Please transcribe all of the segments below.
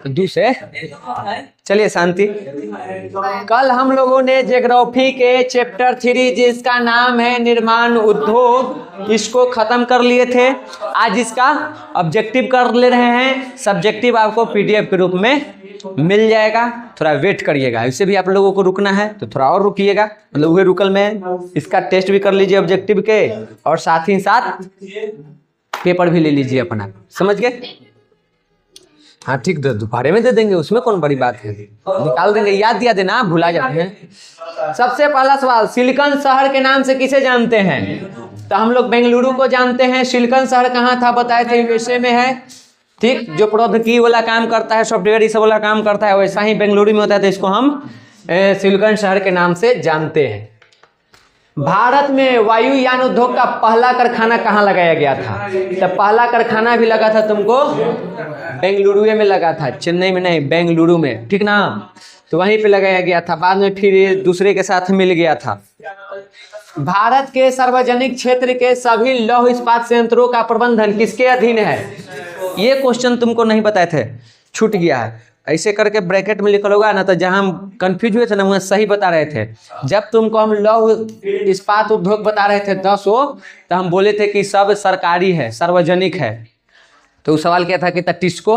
दूसरे। चलिए शांति। कल हम लोगों ने ज्योग्राफी के चैप्टर 3 जिसका नाम है निर्माण उद्योग, इसको खत्म कर लिए थे। आज इसका ऑब्जेक्टिव कर ले रहे हैं। सब्जेक्टिव आपको पीडीएफ के रूप में मिल जाएगा, थोड़ा वेट करिएगा। इससे भी आप लोगों को रुकना है तो थोड़ा और रुकिएगा, मतलब वही रुकल में इसका टेस्ट भी कर लीजिए ऑब्जेक्टिव के, और साथ ही साथ पेपर भी ले लीजिए अपना। समझ गए? हाँ ठीक, दोपहर में दे देंगे, उसमें कौन बड़ी बात है, निकाल देंगे। याद दिया देना, भुला जाते हैं। सबसे पहला सवाल, सिलिकॉन शहर के नाम से किसे जानते हैं? तो हम लोग बेंगलुरु को जानते हैं। सिलिकॉन शहर कहाँ था बताए थे? यूएसए में है। ठीक, जो प्रौद्योगिकी वाला काम करता है, सॉफ्टवेयर इस वाला काम करता है, वैसा ही बेंगलुरु में होता है, तो इसको हम सिलिकॉन शहर के नाम से जानते हैं। भारत में वायुयान उद्योग का पहला कारखाना कहाँ लगाया गया था? तो पहला कारखाना भी लगा था तुमको बेंगलुरु में लगा था, चेन्नई में नहीं, बेंगलुरु में। ठीक ना? तो वहीं पे लगाया गया था, बाद में फिर ये दूसरे के साथ मिल गया था। भारत के सार्वजनिक क्षेत्र के सभी लौह इस्पात संयंत्रों का प्रबंधन किसके अधीन है? ये क्वेश्चन तुमको नहीं बताए थे, छूट गया है। ऐसे करके ब्रैकेट में लिखल होगा ना, तो जहां हम कंफ्यूज हुए थे ना, वहाँ सही बता रहे थे। जब तुमको हम लौह इस्पात उद्योग बता रहे थे 10 तो हम बोले थे कि सब सरकारी है, सार्वजनिक है। तो सवाल क्या था कि टिस्को,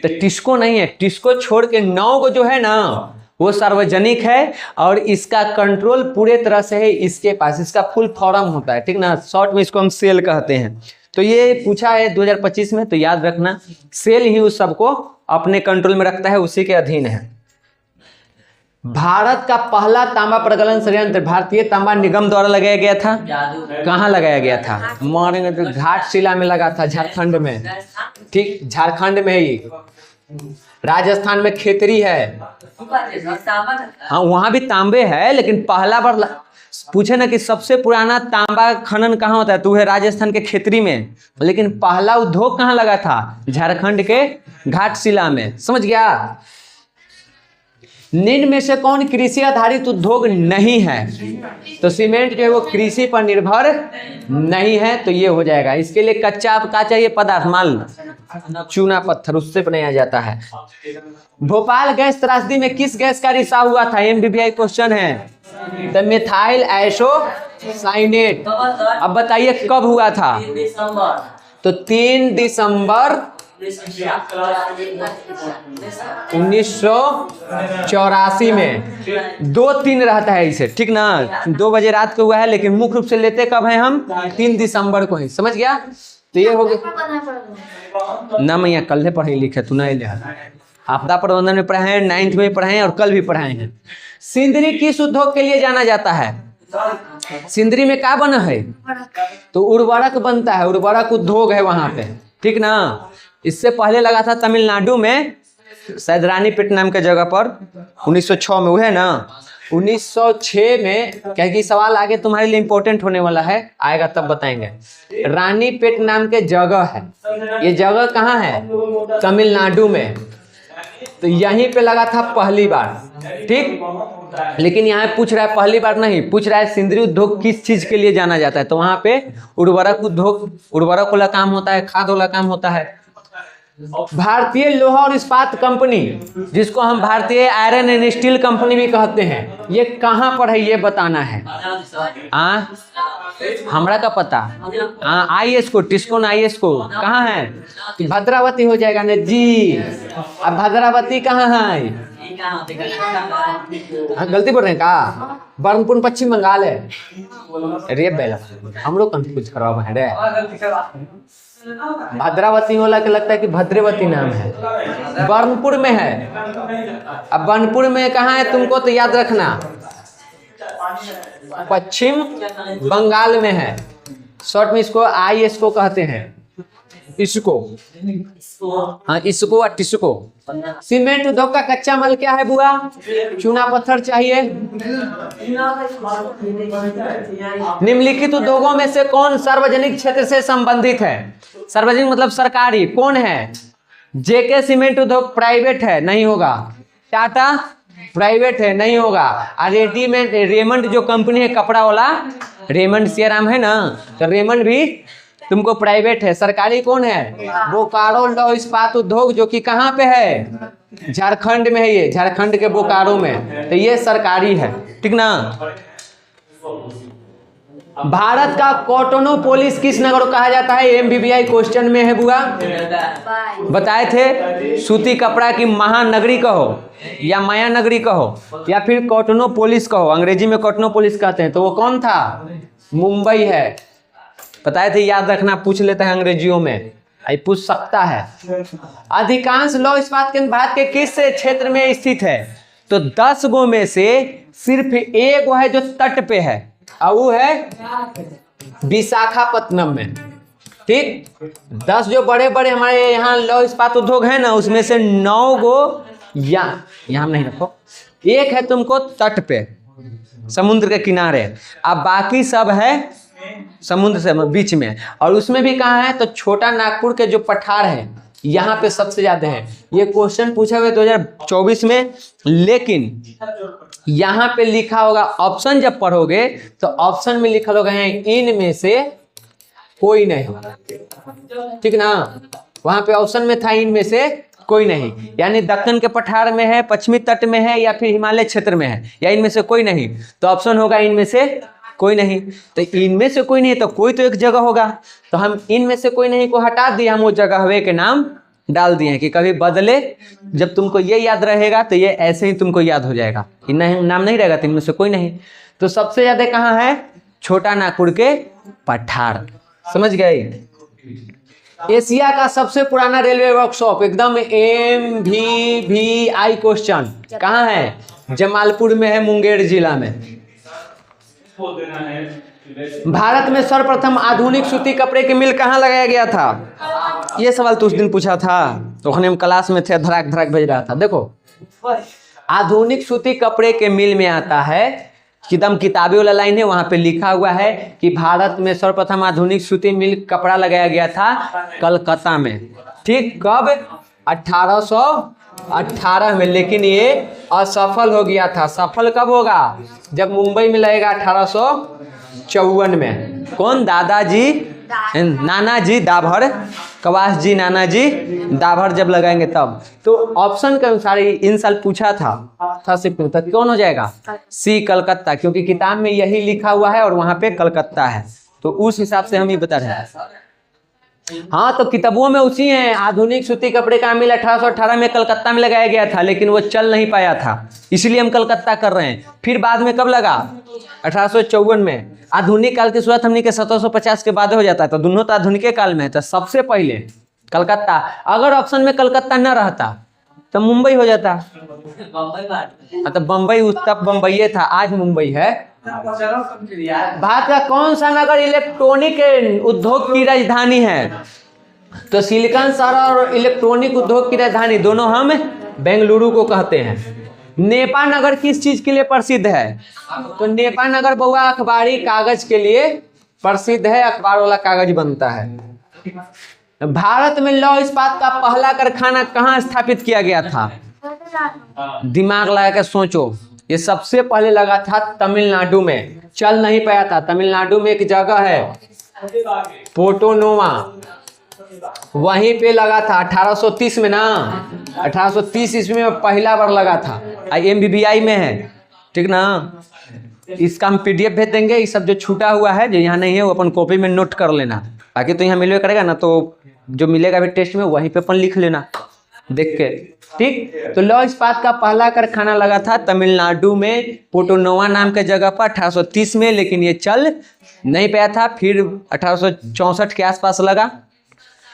तो टिस्को नहीं है, टिस्को छोड़ के 9 को जो है ना वो सार्वजनिक है, और इसका कंट्रोल पूरे तरह से है इसके पास। इसका फुल फॉर्म होता है, ठीक ना? शॉर्ट में इसको हम सेल कहते हैं। तो ये पूछा है 2025 में, तो याद रखना, सेल ही उस सबको अपने कंट्रोल में रखता है, उसी के अधीन है। भारत का पहला तांबा प्रगलन संयंत्र भारतीय तांबा निगम द्वारा लगाया गया था। कहाँ लगाया गया था? मारेंगे तो घाटशिला में लगा था, झारखंड में। ठीक, झारखंड में ही। राजस्थान में खेतरी है। हाँ, वहां भी तांबे है, लेकिन पहला बार पूछे ना कि सबसे पुराना तांबा खनन कहाँ होता है, तो है राजस्थान के खेतरी में। लेकिन पहला उद्योग कहाँ लगा था? झारखंड के घाटशिला में। समझ गया? निम्न में से कौन कृषि आधारित उद्योग नहीं है? तो सीमेंट जो है वो कृषि पर निर्भर नहीं है, तो ये हो जाएगा। इसके लिए कच्चा का चाहिए पदार्थ, माल, चूना पत्थर, उससे बनाया जाता है। भोपाल गैस त्रासदी में किस गैस का रिसाव हुआ था? एमबीबीआई क्वेश्चन है। तो मिथाइल आइसोसाइनेट। अब बताइए कब हुआ था? तो 3 दिसंबर 1984 में। 2-3 रहता है इसे, ठीक ना? 2 बजे रात को हुआ है, लेकिन मुख्य रूप से लेते कब है हम? 3 दिसंबर को ही। समझ गया? तो ये हो गया ना। मैं यहाँ कल पढ़े लिखे, तू नहीं ले। आपदा प्रबंधन में पढ़ाए हैं, 9th में पढ़ाए हैं, और कल भी पढ़ाए हैं। सिंदरी किस उद्योग के लिए जाना जाता है? सिंदरी में क्या बना है? तो उर्वरक बनता है, उर्वरक उद्योग है वहां पे। ठीक ना? इससे पहले लगा था तमिलनाडु में, शायद रानीपेट नाम के जगह पर, 1906 में। वो है ना 1906 में, क्या कि सवाल आगे तुम्हारे लिए इंपॉर्टेंट होने वाला है, आएगा तब बताएंगे। रानीपेट नाम के जगह है, ये जगह कहाँ है? तमिलनाडु में। तो यहीं पे लगा था पहली बार। ठीक, लेकिन यहाँ पूछ रहा है, पहली बार नहीं पूछ रहा है, सिंदरी उद्योग किस चीज के लिए जाना जाता है? तो वहां पे उर्वरक उद्योग, उर्वरक वाला काम होता है, खाद वाला काम होता है। भारतीय लोहा और इस्पात कंपनी, जिसको हम भारतीय आयरन एंड स्टील कंपनी भी कहते हैं, ये कहाँ पर है ये बताना है। हमरा का पता। IS को, टिस्को ना IS को कहाँ है? भद्रावती हो जाएगा ना जी। अब भद्रावती कहाँ है? गलती बोल रहे हैं का? बर्नपुर पश्चिम बंगाल है। अरे बेला, हम लोग कंफ्यूज करवा है रे। भद्रावती वाला के लगता है कि भद्रेवती नाम है, बर्नपुर में है। अब बर्नपुर में कहाँ है तुमको तो याद रखना, पश्चिम बंगाल में है। शॉर्ट में इसको IS को कहते हैं, इसको। हाँ, इसको और टिस्को। सीमेंट उद्योग का कच्चा माल क्या है बुआ? चूना पत्थर चाहिए। निम्नलिखित उद्योगों में से कौन सार्वजनिक क्षेत्र से संबंधित है? सार्वजनिक मतलब सरकारी। कौन है? जेके सीमेंट उद्योग प्राइवेट है, नहीं होगा। टाटा प्राइवेट है, नहीं होगा। और रेमंड जो कंपनी है कपड़ा वाला, रेमंड सियाराम है ना, तो रेमंड भी तुमको प्राइवेट है। सरकारी कौन है? बोकारो लौह इस्पात उद्योग, जो कि कहाँ पे है? झारखंड में है। ये झारखंड के बोकारो में, तो ये सरकारी है, ठीक ना। भारत का कॉटोनोपोलिस किस नगर को कहा जाता है? एमबीबीआई क्वेश्चन में है बुआ, बताए थे। सूती कपड़ा की महानगरी कहो या माया नगरी कहो या फिर कॉटोनोपोलिस कहो, अंग्रेजी में कॉटोनोपोलिस कहते हैं, तो वो कौन था? मुंबई है। बताए थे, याद रखना, पूछ लेते हैं अंग्रेजियों में, आई पूछ सकता है। अधिकांश लौह इस्पात केंद्र भारत के किस क्षेत्र में स्थित है? तो 10 गो में से सिर्फ एक वो है जो तट पे है, और वो है विशाखापत्तनम में, ठीक। 10 जो बड़े बड़े हमारे यहाँ लौह इस्पात उद्योग है ना, उसमें से 9 गो यहाँ नहीं रखो, एक है तुमको तट पे समुद्र के किनारे, अब बाकी सब है समुद्र से बीच में। और उसमें भी कहाँ है? तो छोटा नागपुर के जो पठार है, यहाँ पे सबसे ज्यादा है। ये क्वेश्चन पूछा हुआ 2024 में, लेकिन यहाँ पे लिखा होगा, ऑप्शन जब पढ़ोगे तो ऑप्शन में लिखा होगा इनमें से कोई नहीं, ठीक ना। वहां पे ऑप्शन में था इनमें से कोई नहीं, यानी दक्कन के पठार में है, पश्चिमी तट में है, या फिर हिमालय क्षेत्र में है, या इनमें से कोई नहीं। तो ऑप्शन होगा इनमें से कोई नहीं। तो इनमें से कोई नहीं, तो कोई तो एक जगह होगा, तो हम इनमें से कोई नहीं को हटा दिए, हम वो जगह के नाम डाल दिए कि कभी बदले, जब तुमको ये याद रहेगा तो ये ऐसे ही तुमको याद हो जाएगा, नाम नहीं रहेगा तो इनमें से कोई नहीं। तो सबसे ज्यादा कहाँ है? छोटा नागपुर के पठार, समझ गए। एशिया का सबसे पुराना रेलवे वर्कशॉप, एकदम MVVI क्वेश्चन, कहाँ है? जमालपुर में है, मुंगेर जिला में। भारत में सर्वप्रथम आधुनिक सूती कपड़े की मिल कहाँ लगाया गया था? ये सवाल तो उस दिन पूछा था, तो हम क्लास में थे, धड़ाक धड़ाक भेज रहा था। देखो, आधुनिक सूती कपड़े के मिल में आता है, एकदम किताबी वाला लाइन है, वहां पे लिखा हुआ है कि भारत में सर्वप्रथम आधुनिक सूती मिल कपड़ा लगाया गया था कलकत्ता में, ठीक। कब? 1818 में, लेकिन ये असफल हो गया था। सफल कब होगा? जब मुंबई में लगेगा 1854 में। कौन? दादाजी नानाजी दाभर, कवास जी नानाजी दाभर जब लगाएंगे तब। तो ऑप्शन के अनुसार इन साल पूछा था सिर्फ, तो कौन हो जाएगा? सी, कलकत्ता, क्योंकि किताब में यही लिखा हुआ है और वहां पे कलकत्ता है, तो उस हिसाब से हम ये बता रहे हैं। हाँ, तो किताबों में उसी है, आधुनिक सूती कपड़े का मिल 1818 में कलकत्ता में लगाया गया था, लेकिन वो चल नहीं पाया था, इसलिए हम कलकत्ता कर रहे हैं। फिर बाद में कब लगा? 1854 में। आधुनिक काल की शुरुआत हमने के 1750 के बाद हो जाता है, तो दोनों तो आधुनिक काल में है, तो सबसे पहले कलकत्ता। अगर ऑप्शन में कलकत्ता न रहता तो मुंबई हो जाता, तो बम्बई तब बम्बई था, आज मुंबई है। भारत का कौन सा नगर इलेक्ट्रॉनिक उद्योग की राजधानी है? तो सिलिकॉन शहर और इलेक्ट्रॉनिक उद्योग की राजधानी दोनों हम बेंगलुरु को कहते हैं। नेपा नगर किस चीज के लिए प्रसिद्ध है? तो नेपा नगर बउआ अखबारी कागज के लिए प्रसिद्ध है, अखबार वाला कागज बनता है। भारत में लौह इस्पात का पहला कारखाना कहाँ स्थापित किया गया था? दिमाग लगा के सोचो, ये सबसे पहले लगा था तमिलनाडु में, चल नहीं पाया था। तमिलनाडु में एक जगह है पोर्टोनोवा, वहीं पे लगा था 1830 में ना, 1830 ईस्वी में पहला बार लगा था। MBBI में है, ठीक ना। इसका हम PDF भेज देंगे, ये सब जो छूटा हुआ है जो यहाँ नहीं है वो अपन कॉपी में नोट कर लेना, बाकी तो यहाँ मिलवे करेगा ना, तो जो मिलेगा भी टेस्ट में वहीं पे अपन लिख लेना देख के, ठीक। तो लौह इस्पात का पहला कारखाना लगा था तमिलनाडु में, पोर्टोनोवा नाम के जगह पर 1830 में, लेकिन ये चल नहीं पाया था। फिर 1864 के आसपास लगा,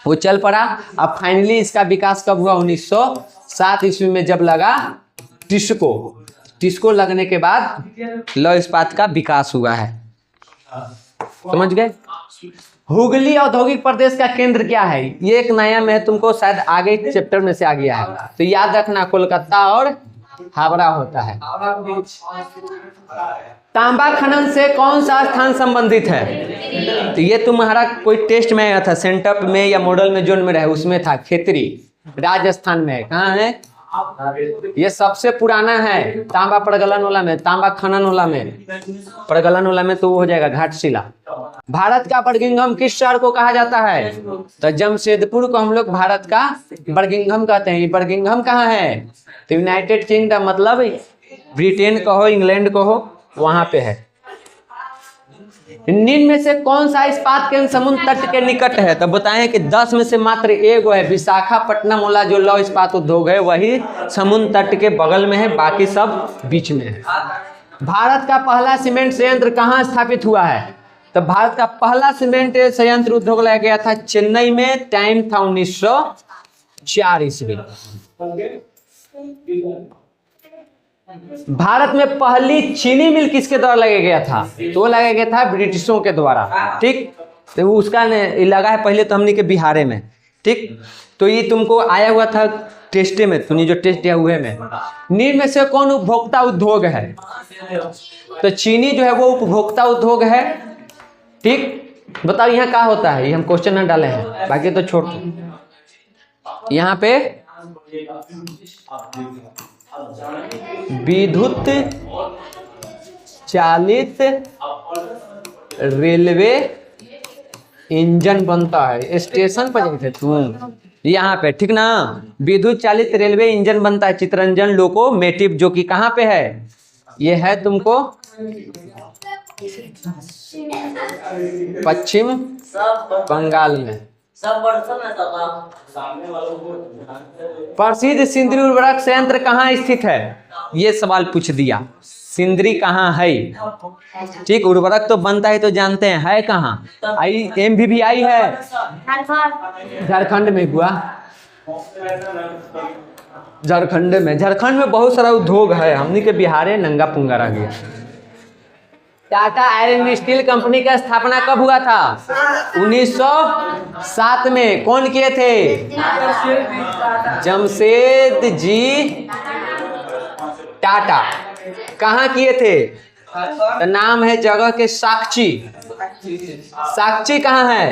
वो चल पड़ा। अब फाइनली इसका विकास कब हुआ? 1907 ईस्वी में जब लगा टिस्को लगने के बाद लौह इस्पात का विकास हुआ है, समझ गए। हुगली औद्योगिक प्रदेश का केंद्र क्या है? ये एक नया में है, तुमको शायद आगे चैप्टर में से आ गया है, तो याद रखना कोलकाता और हावड़ा होता है। तांबा खनन से कौन सा स्थान संबंधित है? तो ये तुम्हारा कोई टेस्ट में आया था, सेंटअप में या मॉडल में जोन में रहे, उसमें था खेतरी, राजस्थान में है। कहाँ है? ये सबसे पुराना है तांबा प्रगलन वाला में, तांबा खनन वाला में, प्रगलन वाला में तो वो हो जाएगा घाटशिला। भारत का बर्मिंघम किस शहर को कहा जाता है? तो जमशेदपुर को हम लोग भारत का बर्मिंघम कहते हैं। ये बर्मिंघम कहाँ है? तो यूनाइटेड किंगडम, मतलब ब्रिटेन कहो, इंग्लैंड कहो, वहां पे है। निम्न में से कौन सा इस्पात केंद्र समुद्र तट के निकट है? तो बताएं कि 10 में से मात्र एक है विशाखापट्टनम वाला जो लौह इस्पात उद्योग है, वही समुद्र तट के बगल में है, बाकी सब बीच में है। भारत का पहला सीमेंट संयंत्र कहाँ स्थापित हुआ है? तो भारत का पहला सीमेंट संयंत्र उद्योग लाया गया था चेन्नई में। टाइम था 1904 ईस्वी। भारत में पहली चीनी मिल किसके द्वारा लगाया गया था? तो वो लगाया गया था ब्रिटिशों के द्वारा। ठीक, तो उसका लगा है पहले तो हमने के बिहारे में। ठीक, तो ये तुमको आया हुआ था टेस्टे में, तुमने जो टेस्ट दिया हुए में। निम्न में से कौन उपभोक्ता उद्योग है? तो चीनी जो है वो उपभोक्ता उद्योग है। ठीक, बताओ यहाँ क्या होता है? ये हम क्वेश्चन न डाले हैं, बाकी तो छोड़ दो। यहाँ पे विद्युत चालित रेलवे इंजन बनता है। स्टेशन पर जाते तुम यहाँ पे, ठीक ना? विद्युत चालित रेलवे इंजन बनता है, चितरंजन लोकोमोटिव, जो कि कहाँ पे है? ये है तुमको पश्चिम बंगाल में। प्रसिद्ध सिंदरी उर्वरक संयंत्र कहाँ स्थित है? ये सवाल पूछ दिया, सिंदरी कहाँ है? ठीक, उर्वरक तो बनता है तो जानते हैं, है कहाँ? MVVI है झारखंड में हुआ। झारखंड में बहुत सारा उद्योग है। हमने के बिहारे नंगा पुंगा रह गया। Tata iron and steel company का स्थापना कब हुआ था? 1907 में। कौन किए थे? जमशेद जी टाटा। कहाँ किए थे? तो नाम है जगह के साक्षी। साक्षी कहाँ है?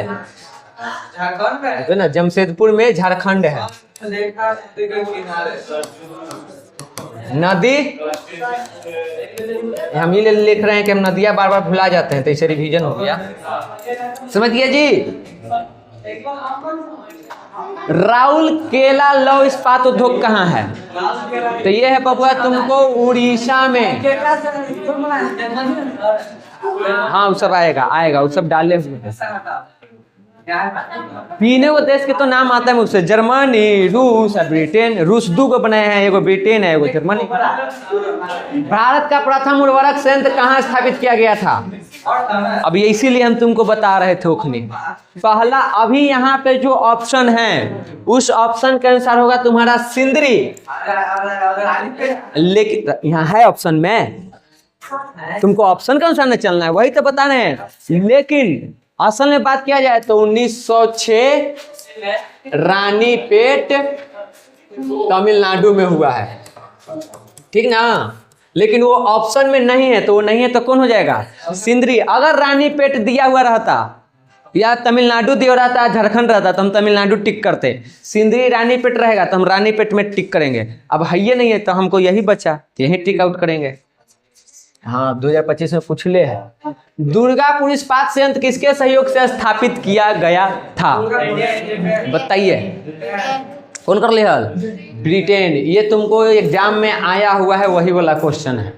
तो ना जमशेदपुर में, झारखंड है। नदी हम ही लिख रहे हैं कि हम नदियां बार बार भुला जाते हैं, तो इसे रिवीजन हो गया। समझ गया जी? राउल केला लौह इस्पात उद्योग कहाँ है? तो ये है बबुआ तुमको उड़ीसा में। हाँ वो सब आएगा वो सब डाले हुए हैं। पीने वो देश के तो नाम आता है मुझसे, जर्मनी, रूस और ब्रिटेन। रूस दो को बनाए हैं, एगो ब्रिटेन है, एगो जर्मनी। भारत का प्रथम उर्वरक संयंत्र कहाँ स्थापित किया गया था? अब ये इसीलिए हम तुमको बता रहे थे उखनी। पहला अभी यहाँ पे जो ऑप्शन है उस ऑप्शन के अनुसार होगा तुम्हारा सिंदरी, लेकिन यहाँ है ऑप्शन में, तुमको ऑप्शन के अनुसार न चलना है, वही तो बता रहे हैं। लेकिन असल में बात किया जाए तो 1906 रानीपेट तमिलनाडु में हुआ है, ठीक ना? लेकिन वो ऑप्शन में नहीं है, तो वो नहीं है तो कौन हो जाएगा? सिंदरी। अगर रानीपेट दिया हुआ रहता या तमिलनाडु दिया रहता, झारखंड रहता, तो हम तमिलनाडु टिक करते। सिंदरी रानीपेट रहेगा तो हम रानीपेट में टिक करेंगे। अब है ये नहीं है तो हमको यही बचा, यही टिक आउट करेंगे। हाँ 2025 में पूछ ले है। दुर्गापुर इस्पात संयंत्र किसके सहयोग से स्थापित किया गया था? बताइए कौन कर लिया? ब्रिटेन। ये तुमको एग्जाम में आया हुआ है, वही वाला क्वेश्चन है,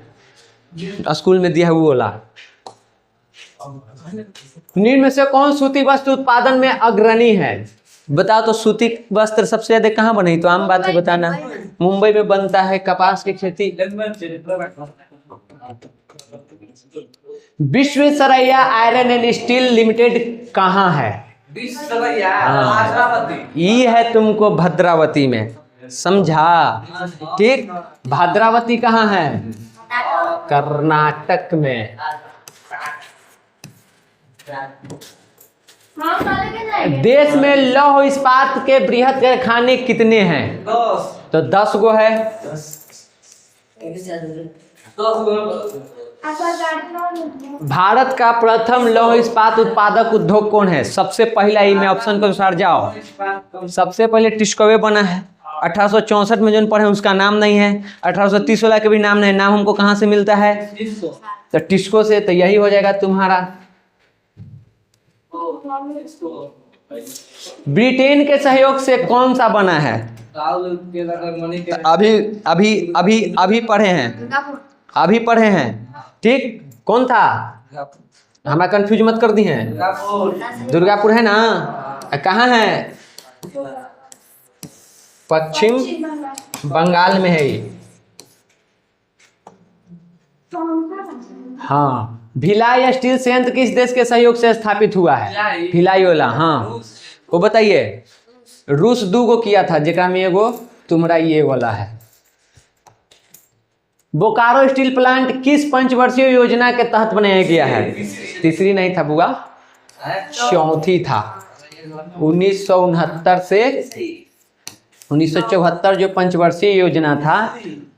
स्कूल में दिया हुआ वाला। निम्न में से कौन सूती वस्त्र उत्पादन में अग्रणी है? बताओ तो सूती वस्त्र सबसे ज्यादा कहाँ बने? तो आम बात है बताना। मुंबई में बनता है कपास की खेती। Visvesvaraya iron and steel limited कहाँ है? ये है तुमको भद्रावती में, समझा? ठीक, भद्रावती कहाँ है? कर्नाटक में। देश में लौह इस्पात के बृहद कारखाने कितने हैं? तो 10 गो है। भारत का प्रथम लौह इस्पात उत्पादक उद्योग कौन है? सबसे पहला ही में ऑप्शन के अनुसार जाओ। सबसे पहले टिस्कोवे बना है, 1864 में जो पढ़े उसका नाम नहीं है, 1830 वाला का भी नाम नहीं। नाम हमको कहाँ से मिलता है? तो टिस्को से। तो यही हो जाएगा तुम्हारा। ब्रिटेन के सहयोग से कौन सा बना है? अभी अभी अभी अभी पढ़े हैं, अभी पढ़े हैं। ठीक, कौन था? हमारा कंफ्यूज मत कर दी हैं। दुर्गापुर है ना? कहाँ है? पश्चिम बंगाल में है ये। हाँ, भिलाई स्टील संयंत्र किस देश के सहयोग से स्थापित हुआ है? भिलाई वाला। हाँ, वो बताइए। रूस 2 गो किया था, जेका में एगो तुम्हारा ये वाला है। बोकारो स्टील प्लांट किस पंचवर्षीय योजना के तहत बनाया गया है? तीसरी नहीं था बुआ, चौथी था। 1969 से 1974 जो पंचवर्षीय योजना था,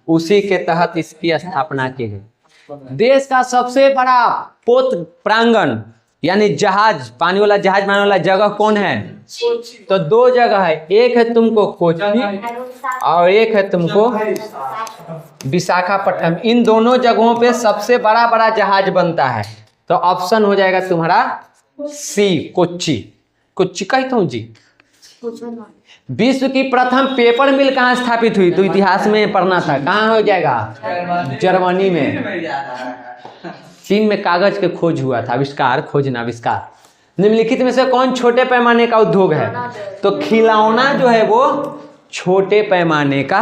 उसी के तहत इसकी स्थापना की गई। देश का सबसे बड़ा पोत प्रांगण यानी जहाज, पानी वाला जहाज बनाने वाला जगह कौन है? तो 2 जगह है, एक है तुमको कोच्चि और एक है तुमको विशाखापट्टनम। इन दोनों जगहों पे सबसे बड़ा बड़ा जहाज बनता है। तो ऑप्शन हो जाएगा तुम्हारा सी, कोच्चि। कोच्चि कहता हूँ जी। विश्व की प्रथम पेपर मिल कहाँ स्थापित हुई? तो इतिहास में पढ़ना था। कहाँ हो जाएगा? जर्मनी में। चीन में कागज के खोज हुआ था। आविष्कार, खोजना, आविष्कार। निम्नलिखित में से कौन छोटे पैमाने का उद्योग है? तो खिलौना जो है वो छोटे पैमाने का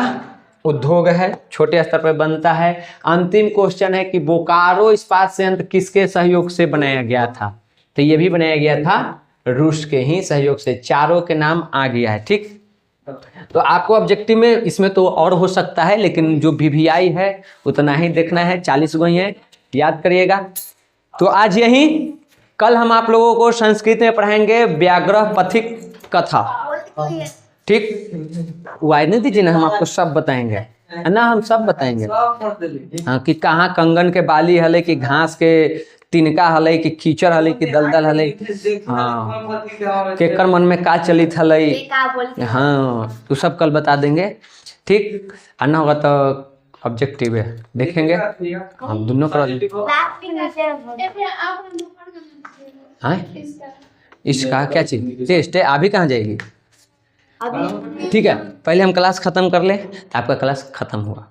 उद्योग है, छोटे स्तर पर बनता है। अंतिम क्वेश्चन है कि बोकारो इस्पात संयंत्र किसके सहयोग से बनाया गया था? तो ये भी बनाया गया था रूस के ही सहयोग से। चारों के नाम आ गया है। ठीक, तो आपको ऑब्जेक्टिव में इसमें तो और हो सकता है, लेकिन जो VVI है उतना ही देखना है। 40 गो ही है, याद करिएगा। तो आज यही, कल हम आप लोगों को संस्कृत में पढ़ाएंगे व्याघ्र पथिक कथा। ठीक, वाय नहीं दीजिए ना, हम आपको सब बताएंगे ना, हम सब बताएंगे। हाँ, कि कहाँ कंगन के बाली हले, कि घास के तिनका हले, कि कीचड़ हले, कि दलदल हले। हाँ, केकर मन में का चलित हले। हाँ, तो सब कल बता देंगे। ठीक, आना होगा तो ऑब्जेक्टिव है, देखेंगे हम दोनों करा। हाँ, इसका क्या चीज टेस्ट है? अभी कहाँ जाएगी? ठीक है, पहले हम क्लास खत्म कर ले। आपका क्लास खत्म हुआ।